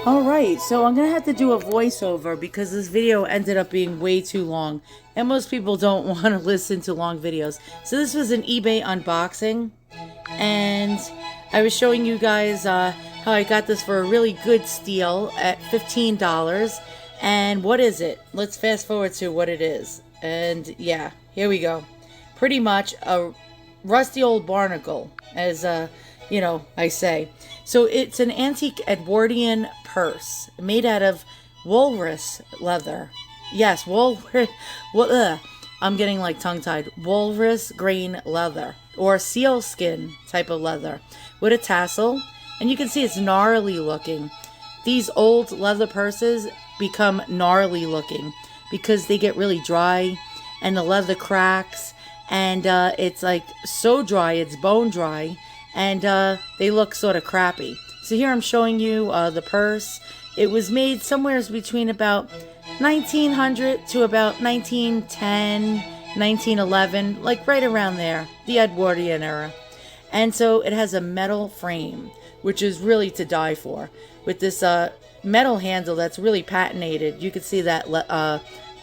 Alright, so I'm going to have to do a voiceover because this video ended up being way too long. And most people don't want to listen to long videos. So this was an eBay unboxing. And I was showing you guys how I got this for a really good steal at $15. And what is it? Let's fast forward to what it is. And yeah, here we go. Pretty much a rusty old barnacle, as I say. So it's an antique Edwardian purse made out of walrus leather. Yes, walrus. I'm getting like tongue-tied. Walrus grain leather or sealskin type of leather with a tassel, and you can see it's gnarly looking. These old leather purses become gnarly looking because they get really dry and the leather cracks, and it's like so dry, it's bone dry, and they look sort of crappy. So here I'm showing you the purse. It was made somewhere between about 1900 to about 1910, 1911, like right around there, the Edwardian era. And so it has a metal frame, which is really to die for, with this metal handle that's really patinated. You can see that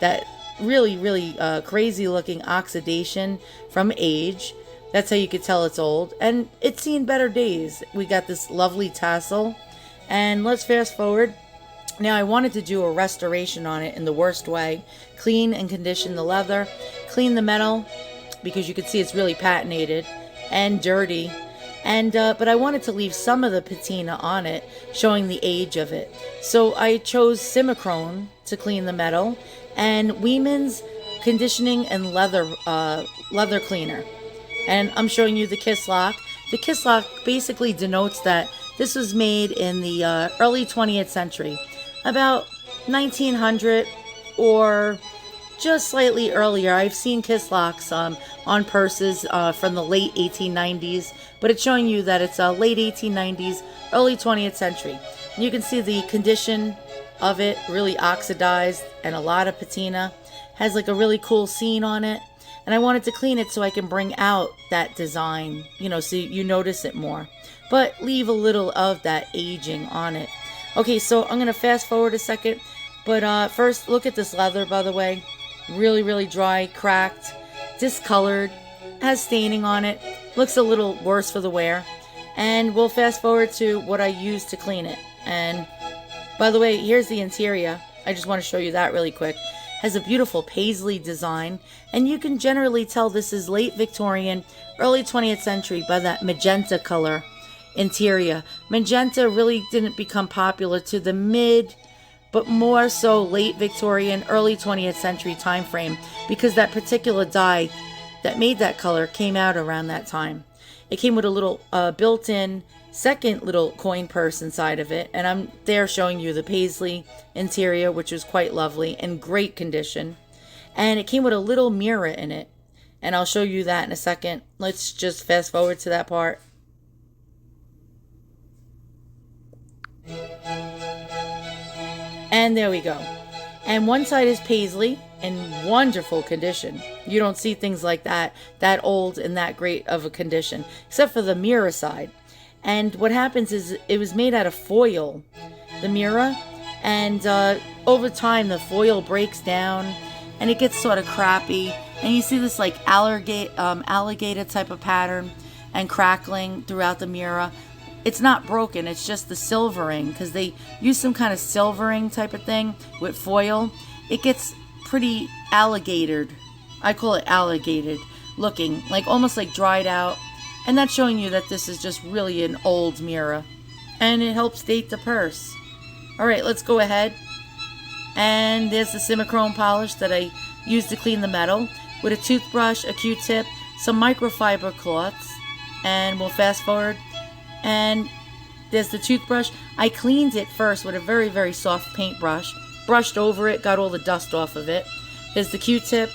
that really crazy looking oxidation from age. That's how you could tell it's old, and it's seen better days. We got this lovely tassel, and let's fast forward. Now I wanted to do a restoration on it in the worst way. Clean and condition the leather, clean the metal, because you can see it's really patinated and dirty. And but I wanted to leave some of the patina on it, showing the age of it. So I chose Simichrome to clean the metal, and Weiman's conditioning and leather cleaner. And I'm showing you the kiss lock. The kiss lock basically denotes that this was made in the early 20th century, about 1900 or just slightly earlier. I've seen kiss locks on purses from the late 1890s, but it's showing you that it's late 1890s, early 20th century. And you can see the condition of it, really oxidized and a lot of patina. Has like a really cool scene on it. And I wanted to clean it so I can bring out that design, so you notice it more. But leave a little of that aging on it. Okay, so I'm going to fast forward a second. But first, look at this leather, by the way. Really dry, cracked, discolored, has staining on it. Looks a little worse for the wear. And we'll fast forward to what I used to clean it. And by the way, here's the interior. I just want to show you that really quick. Has a beautiful paisley design, and you can generally tell this is late Victorian, early 20th century by that magenta color interior. Magenta really didn't become popular to the mid, but more so late Victorian, early 20th century time frame, because that particular dye that made that color came out around that time. It came with a little built-in second little coin purse inside of it, and I'm there showing you the paisley interior, which was quite lovely and great condition. And it came with a little mirror in it, and I'll show you that in a second. Let's just fast forward to that part. And there we go. And one side is paisley in wonderful condition. You don't see things like that old and that great of a condition, except for the mirror side. And what happens is it was made out of foil, the mirror, and over time the foil breaks down and it gets sort of crappy, and you see this like alligator type of pattern and crackling throughout the mirror. It's not broken, it's just the silvering, because they use some kind of silvering type of thing with foil. It gets pretty alligatored. I call it alligated looking, like almost like dried out. And that's showing you that this is just really an old mirror. And it helps date the purse. Alright, let's go ahead. And there's the Simichrome polish that I used to clean the metal, with a toothbrush, a Q-tip, some microfiber cloths. And we'll fast forward. And there's the toothbrush. I cleaned it first with a very soft paintbrush. Brushed over it, got all the dust off of it. There's the Q-tip.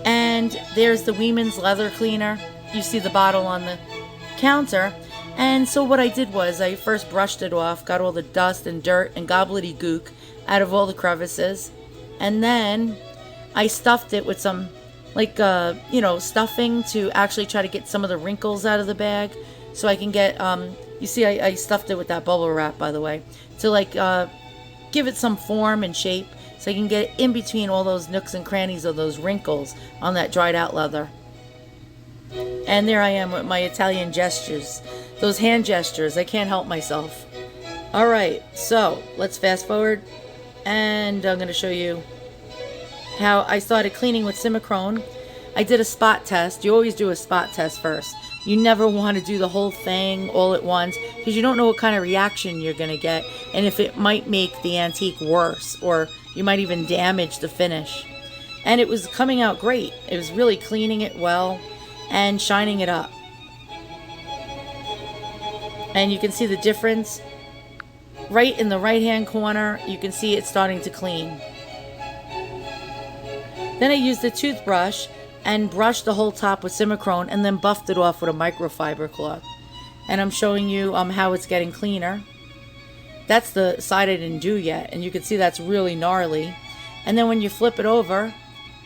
And there's the Weiman's leather cleaner. You see the bottle on the counter. And so what I did was I first brushed it off, got all the dust and dirt and gobbledygook out of all the crevices. And then I stuffed it with some, stuffing to actually try to get some of the wrinkles out of the bag. so I can get, you see I stuffed it with that bubble wrap, by the way, to like give it some form and shape, so I can get in between all those nooks and crannies of those wrinkles on that dried out leather. And there I am with my Italian gestures, those hand gestures. I can't help myself. All right, so let's fast forward, and I'm going to show you how I started cleaning with Simicrone. I did a spot test. You always do a spot test first. You never want to do the whole thing all at once, because you don't know what kind of reaction you're going to get, and if it might make the antique worse, or you might even damage the finish. And it was coming out great. It was really cleaning it well and shining it up. And you can see the difference right in the right hand corner. You can see it starting to clean. Then I used a toothbrush and brushed the whole top with Simicrone, and then buffed it off with a microfiber cloth. And I'm showing you how it's getting cleaner. That's the side I didn't do yet, and you can see that's really gnarly. And then when you flip it over,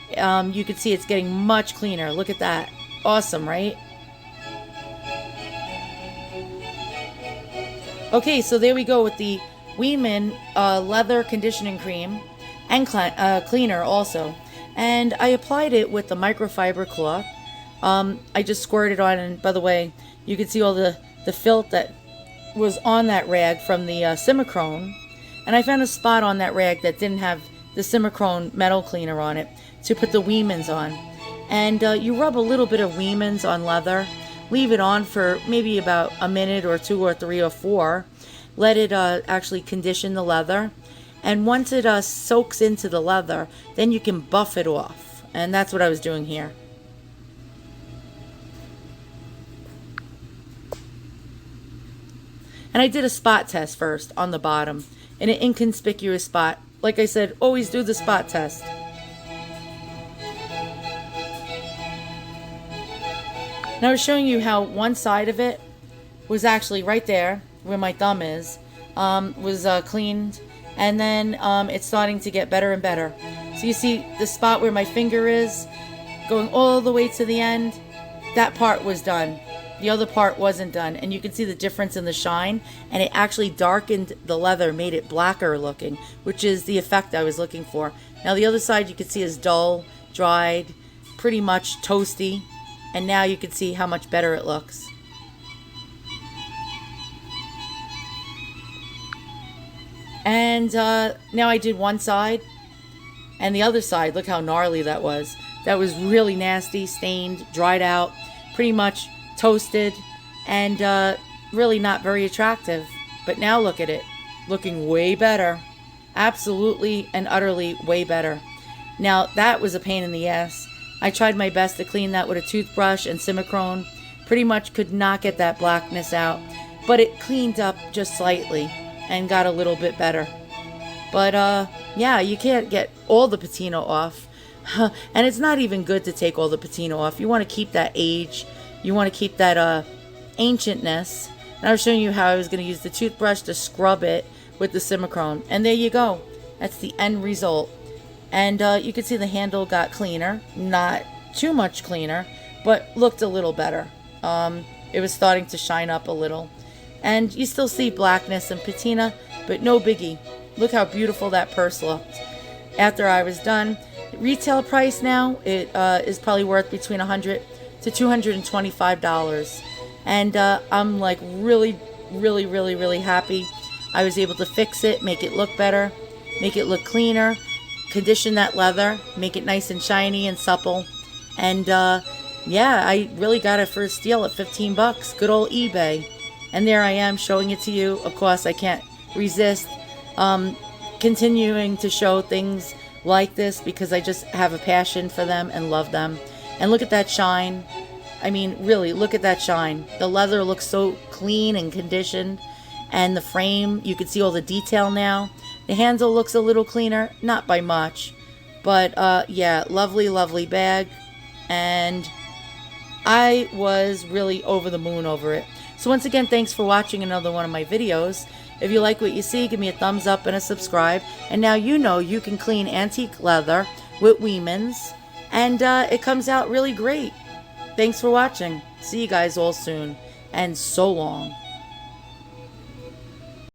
you can see it's getting much cleaner. Look at that. Awesome, right? Okay, so there we go with the Weiman leather conditioning cream and cleaner also. And I applied it with the microfiber cloth. I just squirted on, and by the way, you can see all the filth that was on that rag from the Simicrone. And I found a spot on that rag that didn't have the Simicrone metal cleaner on it to put the Weimans on. And you rub a little bit of Weimans on leather. Leave it on for maybe about a minute or 2 or 3 or 4. Let it actually condition the leather. And once it soaks into the leather, then you can buff it off. And that's what I was doing here. And I did a spot test first on the bottom, in an inconspicuous spot. Like I said, always do the spot test. And I was showing you how one side of it was actually right there, where my thumb is, was cleaned. And then it's starting to get better and better. So you see the spot where my finger is, going all the way to the end, that part was done. The other part wasn't done. And you can see the difference in the shine. And it actually darkened the leather, made it blacker looking, which is the effect I was looking for. Now the other side you can see is dull, dried, pretty much toasty. And now you can see how much better it looks. And now I did one side, and the other side, look how gnarly that was. That was really nasty, stained, dried out, pretty much toasted, and really not very attractive. But now look at it, looking way better. Absolutely and utterly way better. Now that was a pain in the ass. I tried my best to clean that with a toothbrush and Simicrone. Pretty much could not get that blackness out, but it cleaned up just slightly and got a little bit better. But yeah, you can't get all the patina off. And it's not even good to take all the patina off. You want to keep that age. You want to keep that ancientness. And I was showing you how I was going to use the toothbrush to scrub it with the Simicrone. And there you go. That's the end result. And you can see the handle got cleaner. Not too much cleaner, but looked a little better. It was starting to shine up a little. And you still see blackness and patina, but no biggie. Look how beautiful that purse looked. After I was done, retail price now, it is probably worth between $100 to $225. And I'm like really happy. I was able to fix it, make it look better, make it look cleaner, condition that leather, make it nice and shiny and supple. And yeah, I really got it for a steal at 15 bucks. Good old eBay. And there I am showing it to you. Of course, I can't resist continuing to show things like this because I just have a passion for them and love them. And look at that shine. I mean, really, look at that shine. The leather looks so clean and conditioned. And the frame, you can see all the detail now. The handle looks a little cleaner, not by much. But yeah, lovely bag. And I was really over the moon over it. So once again, thanks for watching another one of my videos. If you like what you see, give me a thumbs up and a subscribe. And now you know you can clean antique leather with Weimans. And it comes out really great. Thanks for watching. See you guys all soon. and so long.